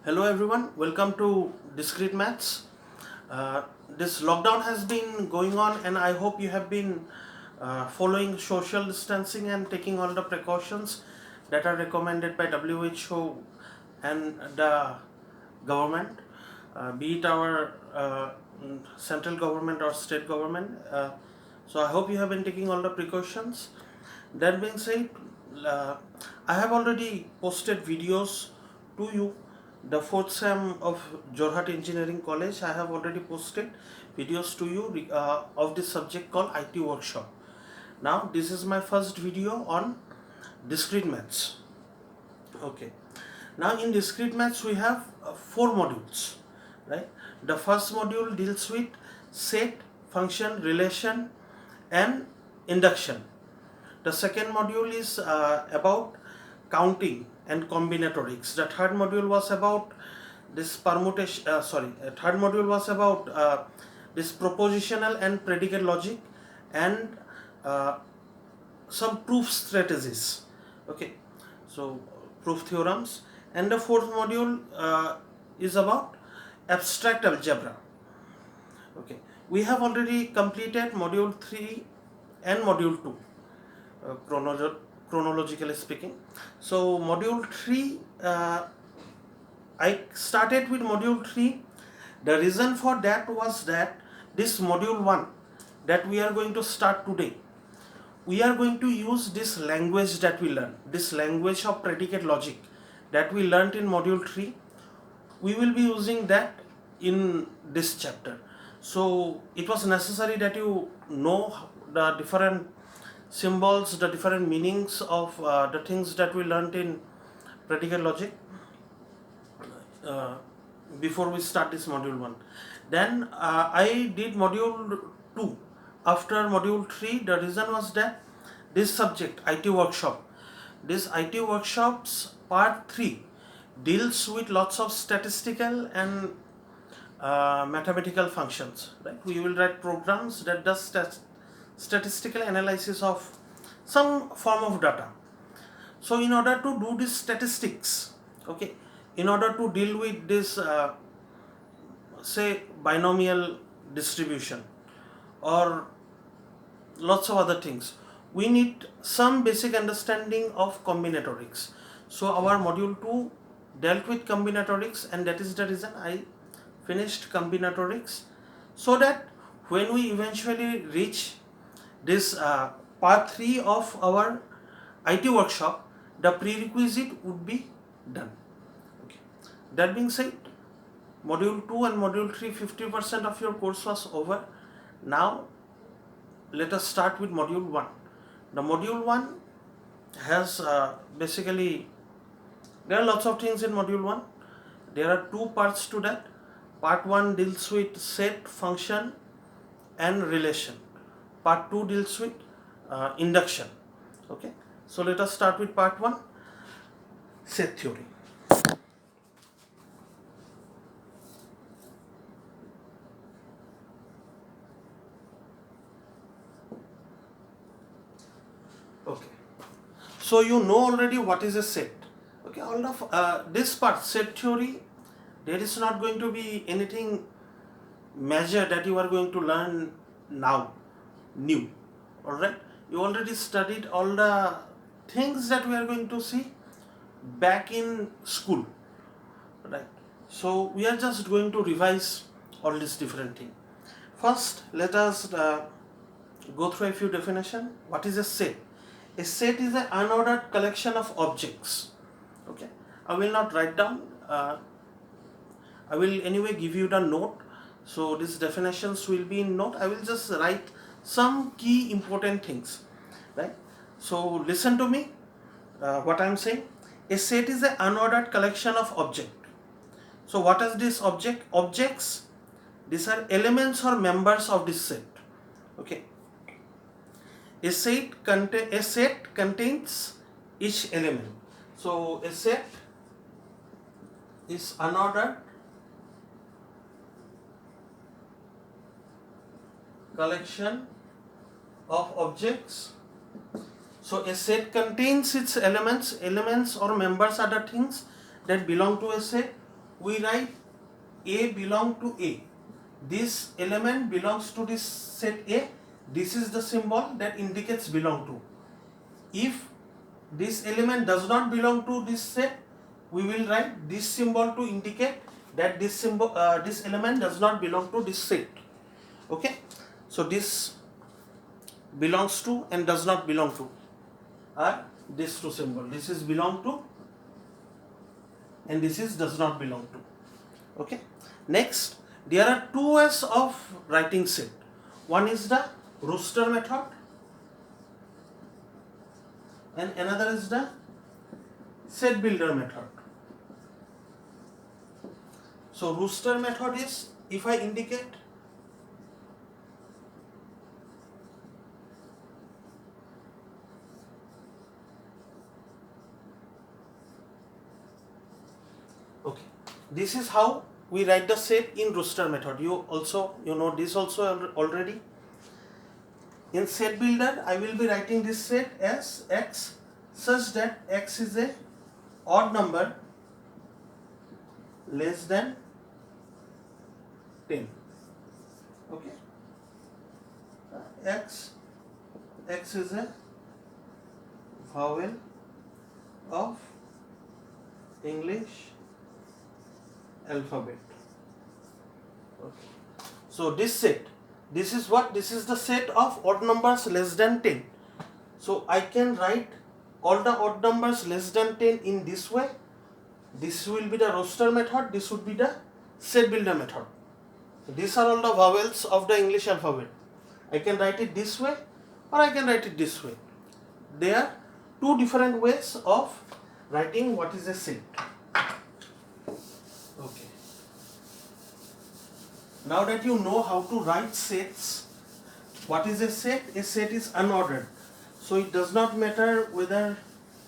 Hello everyone, welcome to Discrete Maths. This lockdown has been going on and I hope you have been following social distancing and taking all the precautions that are recommended by WHO and the government, be it our central government or state government. So I hope you have been taking all the precautions. That being said, uh, I have already posted videos to you. The fourth sem of Jorhat Engineering College, I have already posted videos to you of this subject called IT workshop. Now this is my first video on discrete maths. Okay. Now in discrete maths we have four modules, right? The first module deals with set, function, relation, and induction. The second module is about counting and combinatorics. The third module was about this permutation. Third module was about this propositional and predicate logic and uh, some proof strategies. Okay, so proof theorems. And the fourth module is about abstract algebra. Okay, we have already completed module 3 and module 2. Chronologically speaking. So module 3, I started with module 3. The reason for that was that this module 1 that we are going to start today, we are going to use this language that we learned, this language of predicate logic that we learned in module 3. We will be using that in this chapter. So it was necessary that you know the different symbols, the different meanings of the things that we learned in predicate logic uh, before we start this module 1. Then I did module 2 after module 3. The reason was that this subject, IT workshop, this IT workshops part 3 deals with lots of statistical and mathematical functions, right? We will write programs that does statistical analysis of some form of data. So in order to do this statistics, okay, in order to deal with this say binomial distribution or lots of other things, we need some basic understanding of combinatorics. So our module 2 dealt with combinatorics, and that is the reason I finished combinatorics, so that when we eventually reach this part 3 of our IT workshop, the prerequisite would be done. Okay. That being said, module 2 and module 3, 50% of your course was over. Now let us start with module 1. The module 1 has basically, there are lots of things in module 1. There are two parts to that. Part 1 deals with set, function and relation. Part 2 deals with induction. Okay, so let us start with part 1, set theory. Okay, so you know already what is a set. Okay, all of this part, set theory, there is not going to be anything major that you are going to learn now, new. Alright, you already studied all the things that we are going to see back in school, right? So we are just going to revise all these different things. First, let us go through a few definitions. What is a set? A set is an unordered collection of objects. Okay, I will not write down. I will anyway give you the note. So these definitions will be in note. I will just write some key important things, right? So listen to me. What I am saying. A set is an unordered collection of objects. So what is this object? Objects, these are elements or members of this set. Okay. A set contains each element. So a set is unordered collection of objects. So a set contains its elements. Elements or members are the things that belong to a set. we write A belong to A. This element belongs to this set A. This is the symbol that indicates belong to. If this element does not belong to this set, we will write this symbol to indicate that this element does not belong to this set. Okay, so this belongs to and does not belong to are these two symbols. This is belong to and this is does not belong to. Okay, next there are two ways of writing set. One is the roster method and another is the set builder method. So roster method is, if I indicate okay, this is how we write the set in roster method. You know this also already. In set builder, I will be writing this set as x such that x is a odd number less than 10. Okay, x is a vowel of English alphabet. Okay, so this set, this is what? This is the set of odd numbers less than 10. So I can write all the odd numbers less than 10 in this way. This will be the roster method, this would be the set builder method. These are all the vowels of the English alphabet. I can write it this way or I can write it this way. There are two different ways of writing what is a set. Okay. Now that you know how to write sets, what is a set? A set is unordered. So it does not matter whether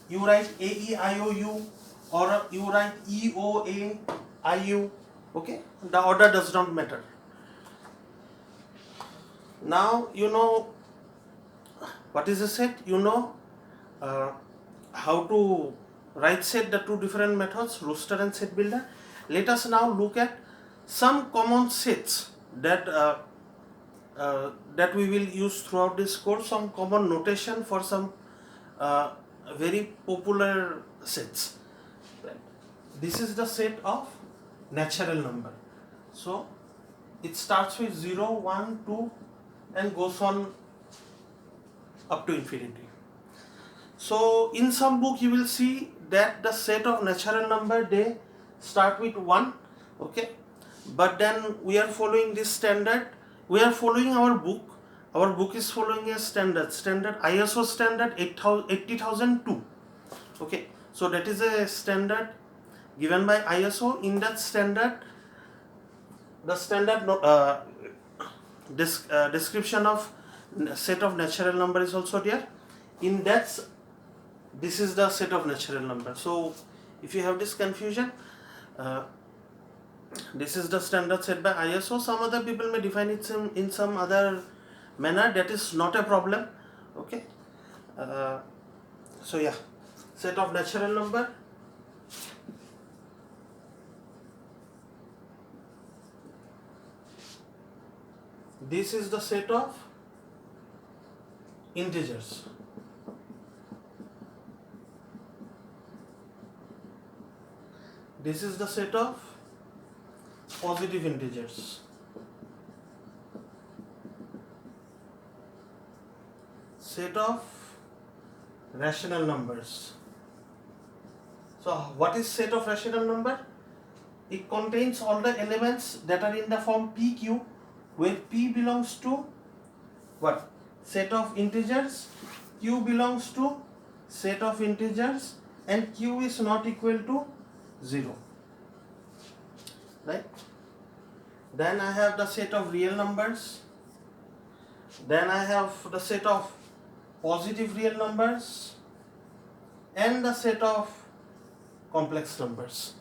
you write A, E, I, O, U or you write E, O, A, I, U. Okay, the order does not matter. Now you know what is a set, you know how to write set, the two different methods, roster and set builder. Let us now look at some common sets that that we will use throughout this course, some common notation for some very popular sets. This is the set of natural number. So it starts with 0, 1, 2 and goes on up to infinity. So in some book you will see that the set of natural number, they start with 1. Okay, but then we are following this standard. We are following our book. Our book is following a standard ISO standard 80002. Okay, so that is a standard given by ISO. In that standard, the standard description of set of natural number is also there. In that, this is the set of natural number. So if you have this confusion, this is the standard set by ISO. Some other people may define it in some other manner. That is not a problem. Okay. So yeah, set of natural number. This is the set of integers. This is the set of positive integers. Set of rational numbers. So what is set of rational number? It contains all the elements that are in the form PQ, where P belongs to what? Set of integers, Q belongs to set of integers, and Q is not equal to 0. Right? Then I have the set of real numbers. Then I have the set of positive real numbers and the set of complex numbers.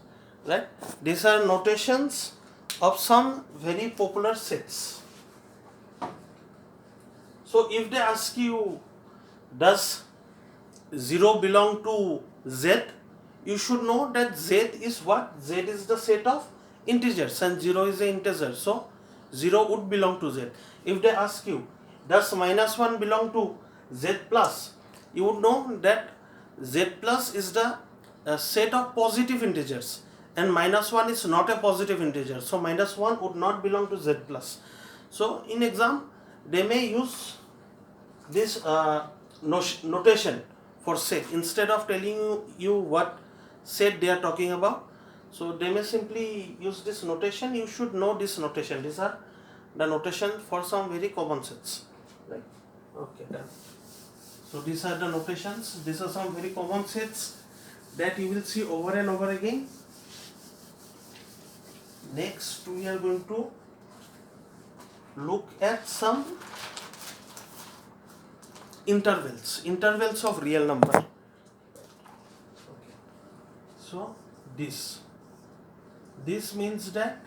Right? These are notations of some very popular sets. So if they ask you, does 0 belong to Z? you should know that z is what? Z is the set of integers and 0 is an integer. So 0 would belong to z. If they ask you, does minus 1 belong to z plus? You would know that z plus is the set of positive integers and minus 1 is not a positive integer. So minus 1 would not belong to z plus. So in exam, they may use this notation for set instead of telling you what set they are talking about. So they may simply use this notation. You should know this notation. These are the notation for some very common sets, right? Okay, done. So these are the notations. These are some very common sets that you will see over and over again. Next, we are going to look at some intervals of real number. Okay. So this means that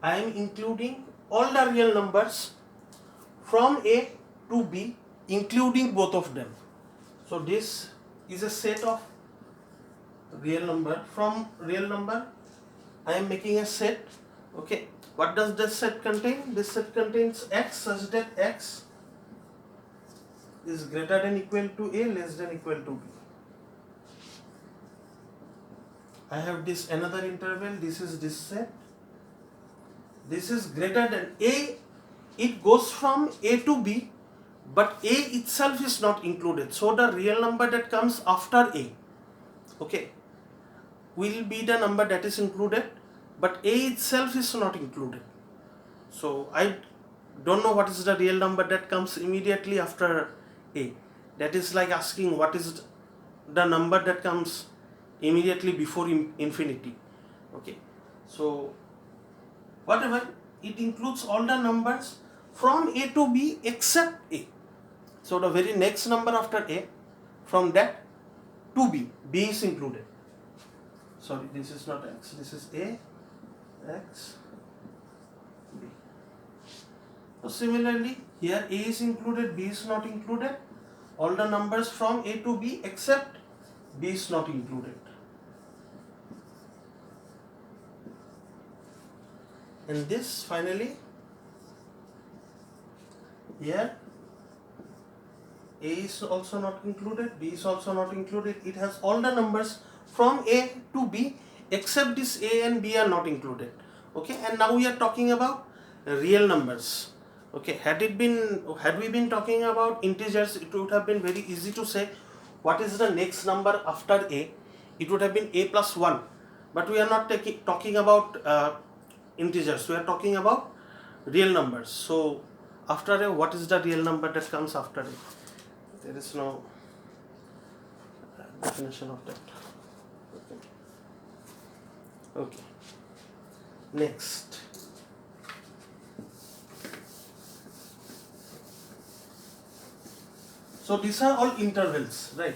I am including all the real numbers from A to B, including both of them. So this is a set of real number. From real number I am making a set. Okay, what does this set contain? This set contains x such that x is greater than equal to A, less than equal to B. I have this another interval. This is this set. This is greater than A. It goes from A to B, but A itself is not included. So the real number that comes after A, okay, will be the number that is included, but A itself is not included. So I don't know what is the real number that comes immediately after A. That is like asking what is the number that comes immediately before infinity. Okay, so whatever, it includes all the numbers from A to B except A. So the very next number after A, from that to B, B is included. Sorry, this is not x, this is A, x, B. So similarly, here A is included, B is not included. All the numbers from A to B except B is not included. And this finally, here A is also not included, B is also not included. It has all the numbers from A to B except this A and B are not included. Okay, and now we are talking about real numbers. Okay, had we been talking about integers, it would have been very easy to say what is the next number after A. It would have been A plus 1, but we are not talking about integers. We are talking about real numbers. So after A, what is the real number that comes after A? There is no definition of that. Okay. Next. So these are all intervals, right?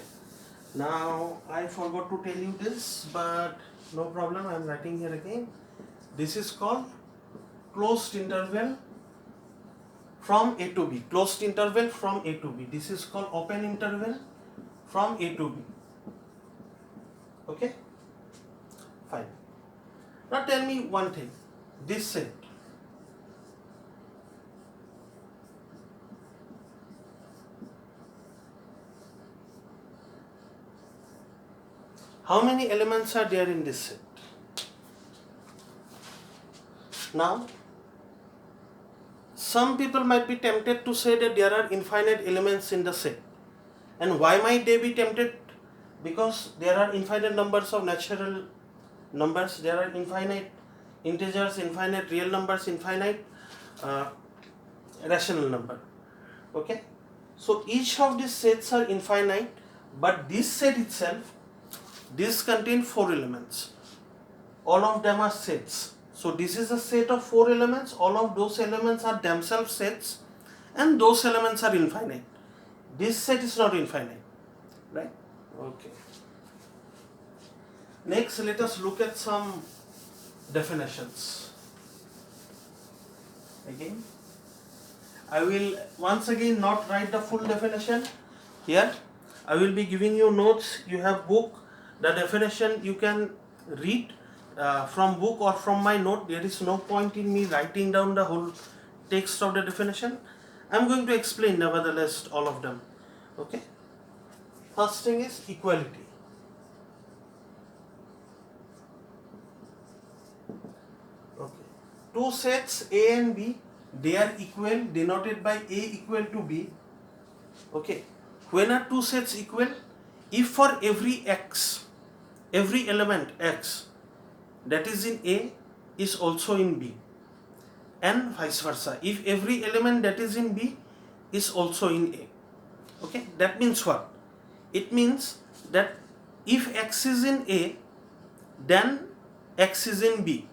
Now I forgot to tell you this, but no problem, I am writing here again. This is called closed interval from A to B. Closed interval from A to B. This is called open interval from A to B. Okay? Fine. Now tell me one thing. This set. How many elements are there in this set? Now, some people might be tempted to say that there are infinite elements in the set. And why might they be tempted? Because there are infinite numbers of natural numbers, there are infinite integers, infinite real numbers, infinite rational number. Okay? So each of these sets are infinite, but this set itself, this contains 4 elements. All of them are sets. So this is a set of 4 elements. All of those elements are themselves sets, and those elements are infinite. This set is not infinite, right? Okay. Next, let us look at some definitions. Again, I will once again not write the full definition here. I will be giving you notes. You have book. The definition you can read from book or from my note. There is no point in me writing down the whole text of the definition. I'm going to explain nevertheless all of them. Okay. First thing is equality. Okay. Two sets A and B, they are equal, denoted by A equal to B. Okay. When are two sets equal? If for every x, every element x that is in A is also in B, and vice versa. If every element that is in B is also in A. Okay. That means what? It means that if x is in A, then x is in B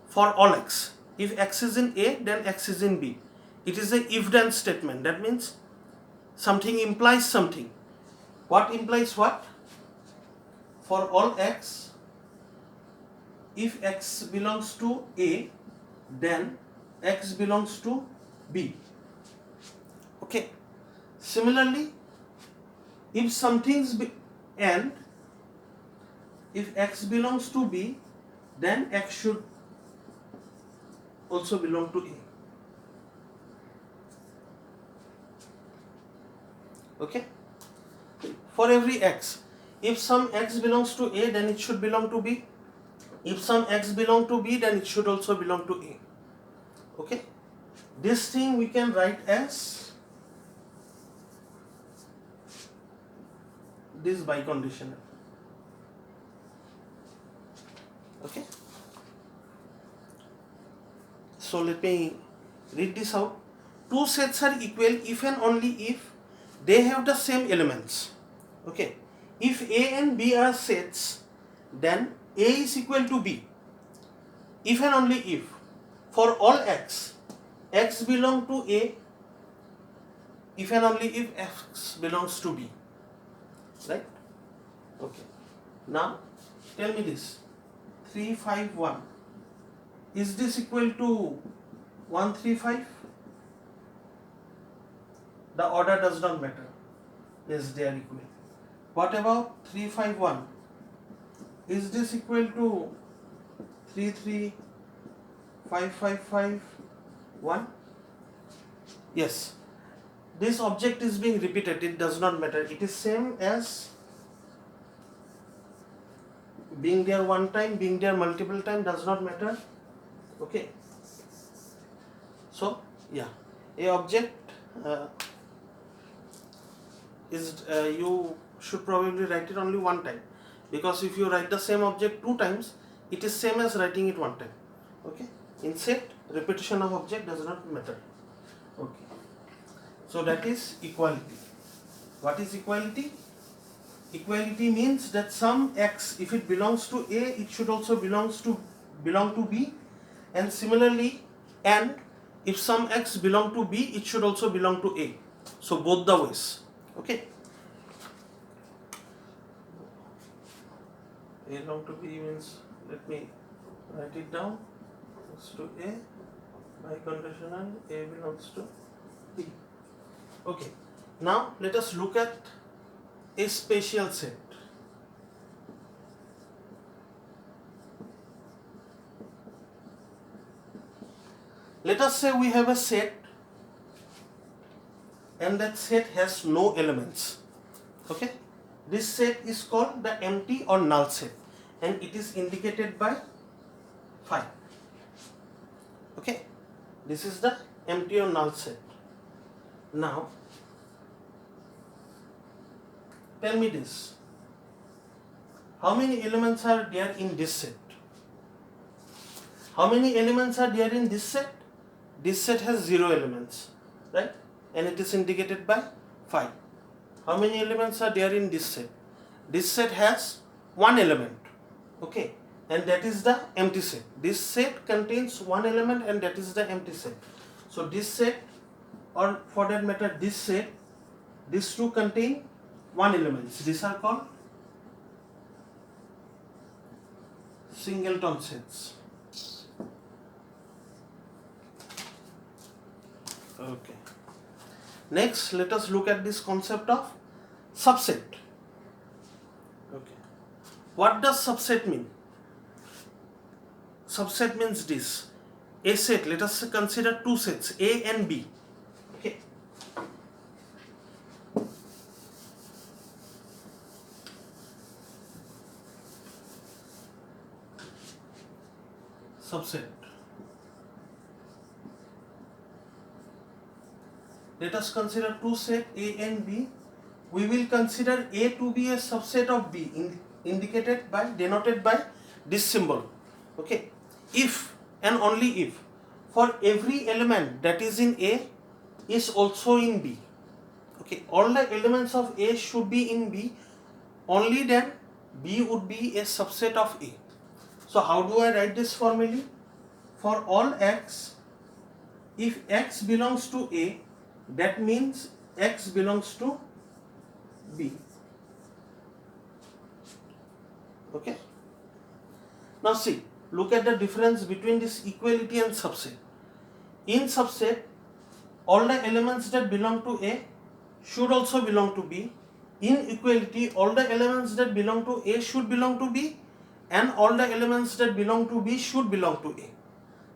for all x. If x is in A, then x is in B. It is a if-then statement. That means something implies something. What implies what? For all x, if x belongs to A, then x belongs to B. Okay. Similarly, if something's and if x belongs to B, then x should also belong to A. Okay. For every x, if some x belongs to A, then it should belong to B. If some x belong to B, then it should also belong to A. Okay. This thing we can write as this biconditional. Okay. So let me read this out. Two sets are equal if and only if they have the same elements. Okay. If A and B are sets, then A is equal to B. If and only if for all x, x belong to A, if and only if x belongs to B. Right? Okay. Now tell me this. 351. Is this equal to 135? The order does not matter. Yes, they are equal. What about 351? Is this equal to 3355551? Yes. This object is being repeated. It does not matter. It is same as being there one time, being there multiple time, does not matter. Okay. So yeah, a object is you should probably write it only one time, because if you write the same object two times, it is same as writing it one time. Okay. In set, repetition of object does not matter. Okay. So that is equality. What is equality? Equality means that some x, if it belongs to A, it should also belong to B, and similarly, and if some x belong to B, it should also belong to A. So both the ways. Okay. A belong to B means, let me write it down. It's to A, biconditional, A belongs to B. Okay. Now let us look at a spatial set. Let us say we have a set and that set has no elements. Okay. This set is called the empty or null set, and it is indicated by phi. Okay. This is the empty or null set. Now tell me this. How many elements are there in this set? How many elements are there in this set? This set has 0 elements, right? And it is indicated by phi. How many elements are there in this set? This set has 1 element, okay? And that is the empty set. This set contains 1 element and that is the empty set. So this set, or for that matter this set, these two contain 1 element. These are called singleton sets. Okay. Next, let us look at this concept of subset. Okay. What does subset mean? Subset means this. A set, let us consider two sets, A and B. Okay. Subset. Let us consider two sets A and B. We will consider A to be a subset of B, denoted by this symbol. Okay. If and only if for every element that is in A is also in B. Okay. All the elements of A should be in B. Only then B would be a subset of A. So how do I write this formally? For all x, if x belongs to A, that means x belongs to B. Okay. Now see, look at the difference between this equality and subset. In subset, all the elements that belong to A should also belong to B. In equality, all the elements that belong to A should belong to B, and all the elements that belong to B should belong to A.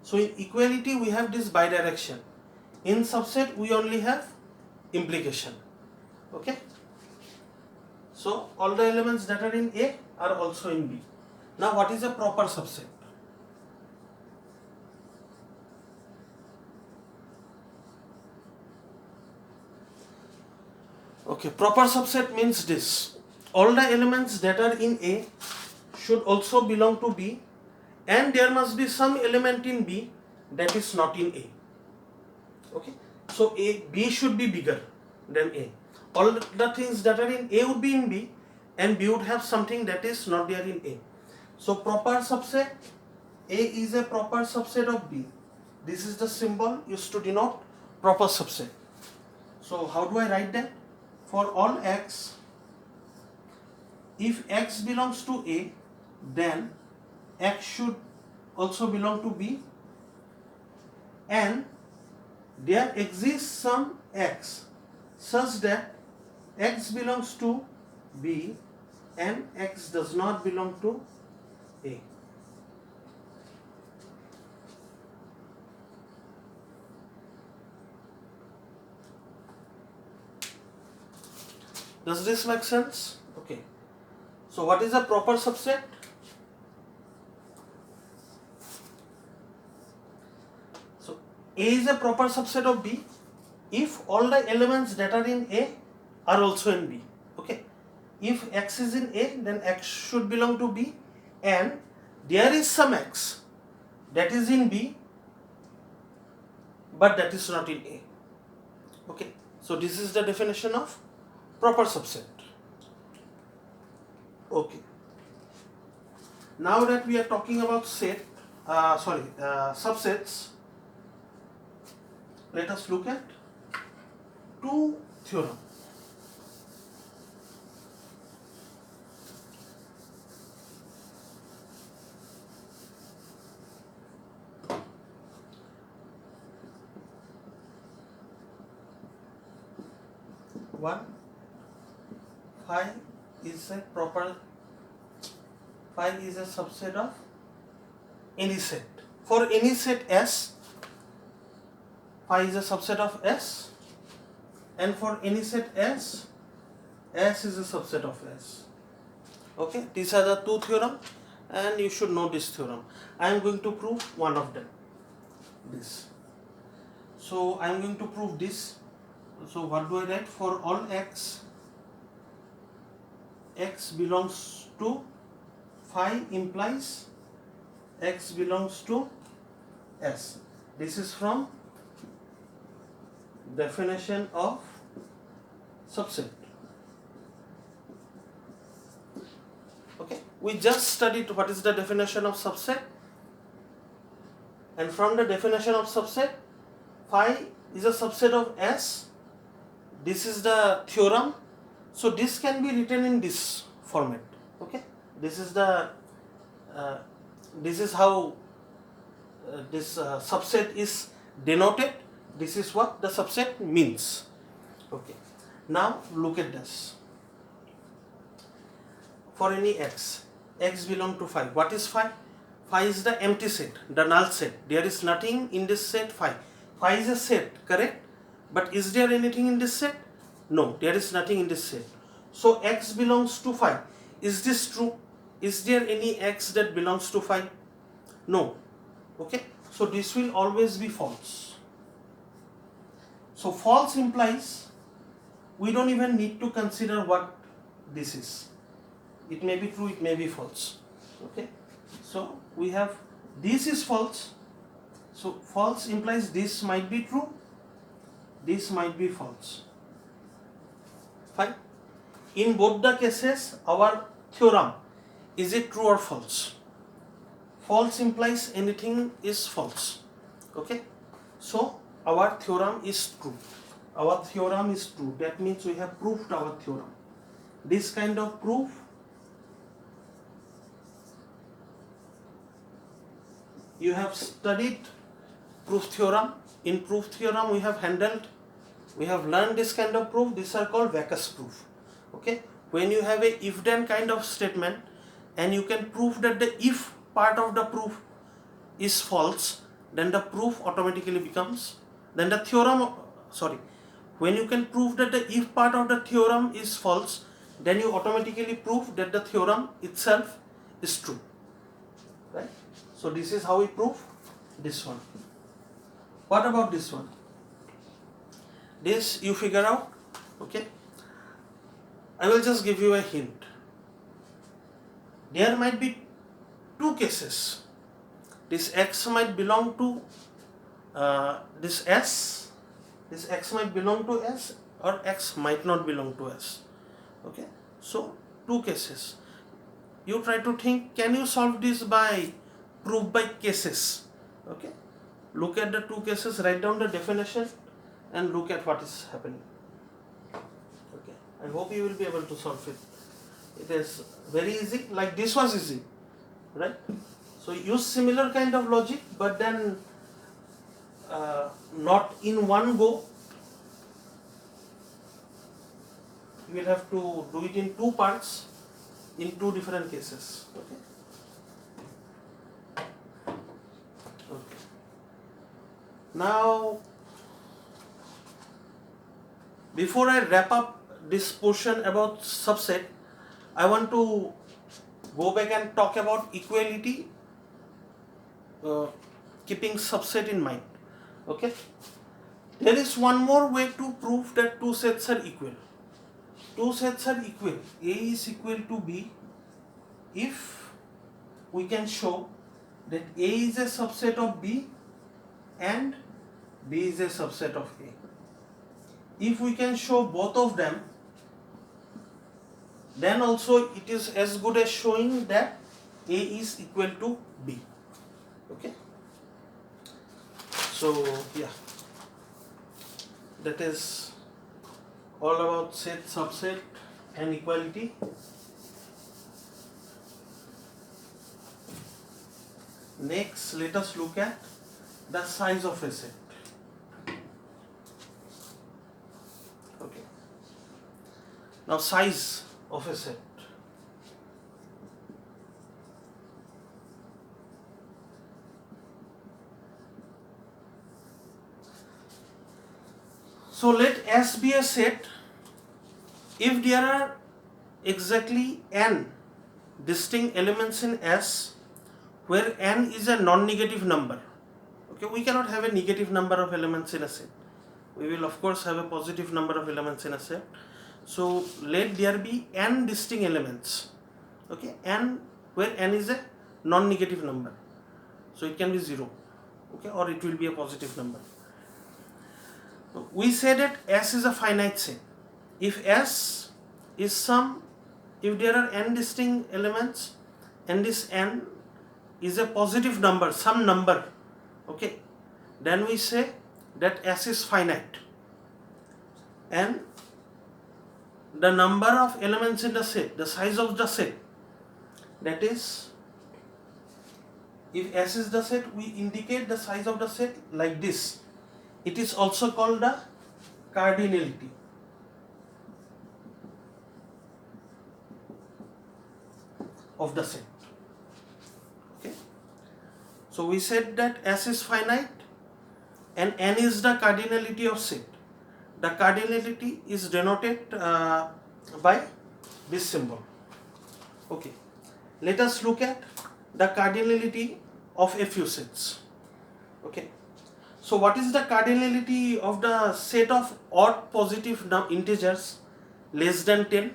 So in equality, we have this bidirection. In subset, we only have implication. Okay. So all the elements that are in A are also in B. Now what is a proper subset? Okay, proper subset means this. All the elements that are in A should also belong to B, and there must be some element in B that is not in A. Okay, so B should be bigger than A. All the things that are in A would be in B, and B would have something that is not there in A. So proper subset, A is a proper subset of B. This is the symbol used to denote proper subset. So how do I write that? For all x, if x belongs to A, then x should also belong to B, and there exists some x such that x belongs to B and x does not belong to A. Does this make sense? Okay. So what is a proper subset? So A is a proper subset of B if all the elements that are in A are also in B. Okay. If x is in A, then x should belong to B, and there is some x that is in B but that is not in A. Okay. So this is the definition of proper subset. Okay. Now that we are talking about subsets, let us look at two theorems. One, phi is a subset of any set. For any set S, phi is a subset of S, and for any set S, S is a subset of S. Okay, these are the two theorems, and you should know this theorem. I am going to prove one of them. This. So I am going to prove this. So what do I write? For all x, x belongs to phi implies x belongs to S. This is from definition of subset. Okay, we just studied what is the definition of subset, and from the definition of subset, phi is a subset of S. This is the theorem. So this can be written in this format. Okay, this is the this is how this subset is denoted. This is what the subset means. Okay, now look at this. For any x, X belong to phi. What is phi? Phi is the empty set, the null set. There is nothing in this set phi. Phi is a set, correct? But is there anything in this set? No, there is nothing in this set. So X belongs to phi. Is this true? Is there any X that belongs to phi? No. Okay, so this will always be false. So false implies we don't even need to consider what this is. It may be true, it may be false. Okay, so we have this is false. So false implies this might be true, this might be false. Fine. In both the cases, our theorem, is it true or false? False implies anything is false. Okay, so our theorem is true. Our theorem is true. That means we have proved our theorem. This kind of proof you have studied proof theorem. In proof theorem we have learned this kind of proof. These are called vacuous proof. Okay, when you have a if then kind of statement and you can prove that the if part of the proof is false, then the proof automatically becomes, then the theorem, when you can prove that the if part of the theorem is false, then you automatically prove that the theorem itself is true, right? So this is how we prove this one. What about this one? This you figure out. Okay, I will just give you a hint. There might be two cases. This X might belong to this S. This X might belong to S, or X might not belong to S. Okay, so two cases. You try to think, can you solve this by proof by cases? Okay, look at the two cases, write down the definition and look at what is happening. Okay, I hope you will be able to solve it. It is very easy, like this was easy, right? So use similar kind of logic, but then not in one go. You will have to do it in two parts, in two different cases. Okay. Okay. Now, before I wrap up this portion about subset, I want to go back and talk about equality, keeping subset in mind. Okay, there is one more way to prove that two sets are equal. Two sets are equal. A is equal to B if we can show that A is a subset of B and B is a subset of A. If we can show both of them, then also it is as good as showing that A is equal to B. Okay, so yeah, that is all about set, subset and equality. Next, let us look at the size of a set. Okay, now size of a set. So let S be a set if there are exactly n distinct elements in S where n is a non-negative number. Okay, we cannot have a negative number of elements in a set. We will of course have a positive number of elements in a set. So let there be n distinct elements. Okay, n where n is a non-negative number. So it can be 0. Okay, or it will be a positive number. We say that S is a finite set. If S is if there are n distinct elements and this n is a positive number, some number, okay, then we say that S is finite. And the number of elements in the set, the size of the set, that is, if S is the set, we indicate the size of the set like this. It is also called the cardinality. of the set. Okay. So we said that S is finite and N is the cardinality of set. The cardinality is denoted by this symbol. Okay. Let us look at the cardinality of a few sets. Okay. So what is the cardinality of the set of odd positive integers less than 10?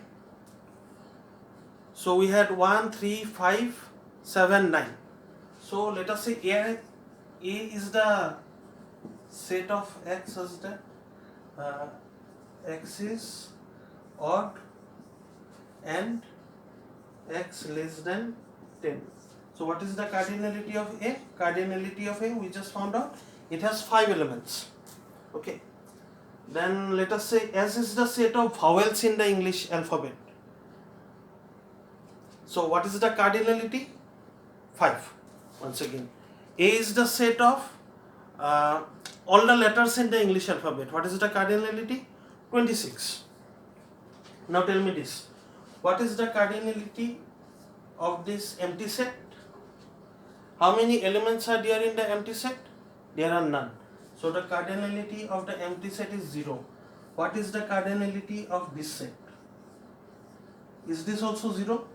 So we had 1, 3, 5, 7, 9. So let us say A is the set of x such that x is odd and x less than 10. So what is the cardinality of A? Cardinality of A, we just found out, it has 5 elements. Okay. Then let us say S is the set of vowels in the English alphabet. So what is the cardinality? 5. Once again, A is the set of all the letters in the English alphabet. What is the cardinality? 26. Now tell me this. What is the cardinality of this empty set? How many elements are there in the empty set? There are none. So the cardinality of the empty set is 0. What is the cardinality of this set? Is this also 0?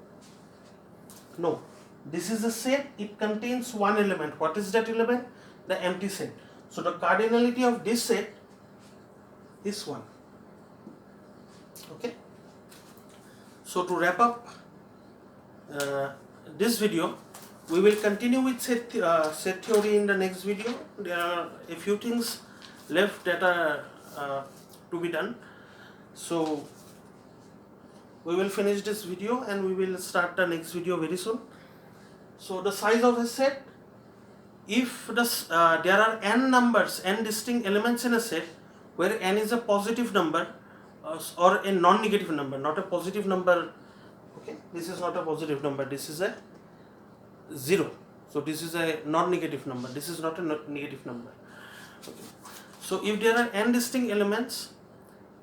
No. This is a set, it contains one element. What is that element? The empty set. So the cardinality of this set is 1. Okay. So to wrap up this video, we will continue with set theory in the next video. There are a few things left that are to be done. So we will finish this video and we will start the next video very soon. So the size of a set, if there are n numbers, n distinct elements in a set where n is a positive number or a non-negative number, not a positive number. Okay, this is not a positive number, this is a 0. So this is a non-negative number, this is not a negative number. Okay. So if there are n distinct elements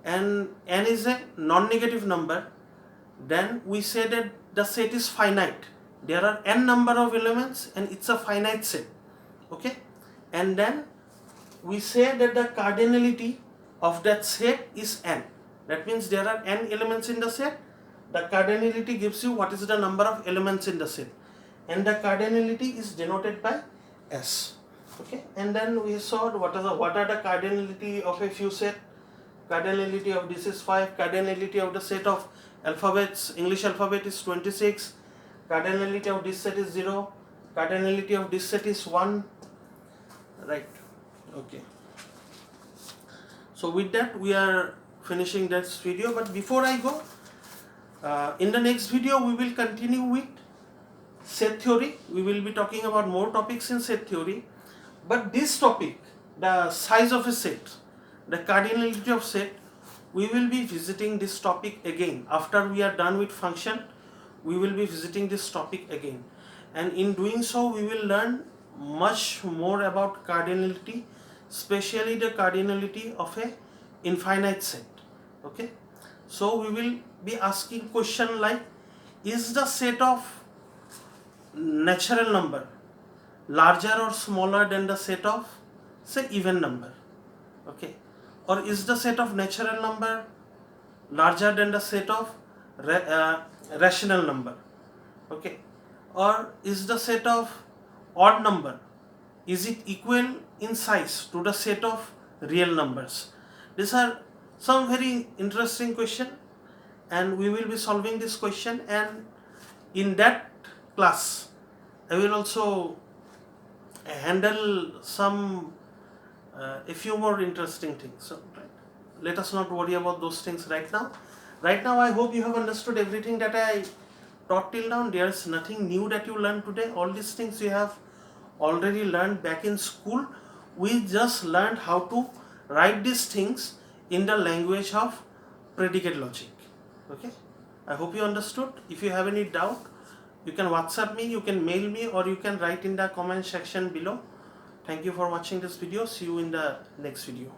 and n is a non-negative number, then we say that the set is finite. There are n number of elements and it's a finite set. Okay, and then we say that the cardinality of that set is n. That means there are n elements in the set. The cardinality gives you what is the number of elements in the set, and the cardinality is denoted by S. Okay, and then we saw what are the cardinality of a few set. Cardinality of this is 5. Cardinality of the set of alphabets, English alphabet, is 26. Cardinality of this set is 0. Cardinality of this set is 1. Right. Okay. So with that we are finishing this video. But before I go, in the next video we will continue with set theory. We will be talking about more topics in set theory. But this topic, the size of a set, the cardinality of set, we will be visiting this topic again. After we are done with function, we will be visiting this topic again. And in doing so, we will learn much more about cardinality, especially the cardinality of a infinite set. Okay. So we will be asking question like, is the set of natural number larger or smaller than the set of, say, even number? Okay. Or is the set of natural number larger than the set of rational number? Okay. Or is the set of odd number, is it equal in size to the set of real numbers? These are some very interesting question, and we will be solving this question, and in that class I will also handle some a few more interesting things. So let us not worry about those things right now. Right now I hope you have understood everything that I taught till now. There is nothing new that you learned today. All these things you have already learned back in school. We just learned how to write these things in the language of predicate logic. Okay, I hope you understood. If you have any doubt, you can WhatsApp me, you can mail me, or you can write in the comment section below. Thank you for watching this video. See you in the next video.